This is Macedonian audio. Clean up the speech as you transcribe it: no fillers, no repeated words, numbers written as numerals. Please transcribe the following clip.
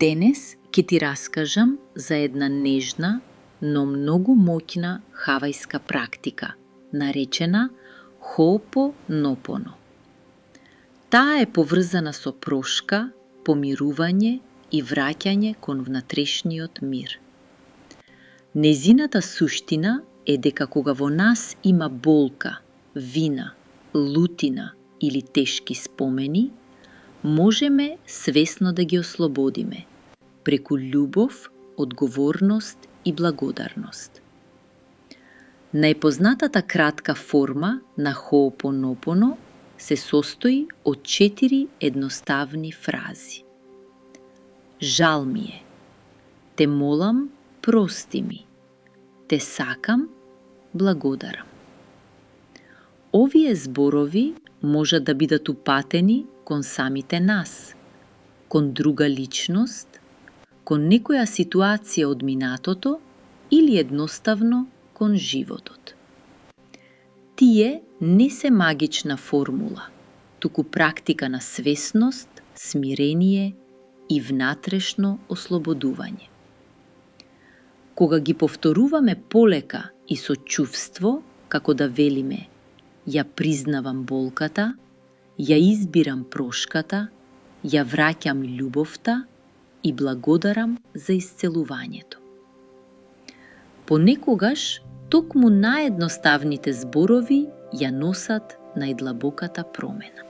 Денес ќе ти раскажам за една нежна, но многу моќна хавајска практика, наречена Хоопонопоно. Таа е поврзана со прошка, помирување и враќање кон внатрешниот мир. Незината суштина е дека кога во нас има болка, вина, лутина или тешки спомени, можеме свесно да ги ослободиме, преку љубов, одговорност и благодарност. Најпознатата кратка форма на Хоопонопоно се состои од 4 едноставни фрази. Жал ми е. Те молам, прости ми. Те сакам, благодарам. Овие зборови можат да бидат упатени кон самите нас, кон друга личност, кон некоја ситуација од минатото или едноставно кон животот. Тие не се магична формула, туку практика на свесност, смирение и внатрешно ослободување. Кога ги повторуваме полека и со чувство, како да велиме ја признавам болката, ја избирам прошката, ја враќам љубовта и благодарам за исцелувањето. Понекогаш, токму наједноставните зборови ја носат најдлабоката промена.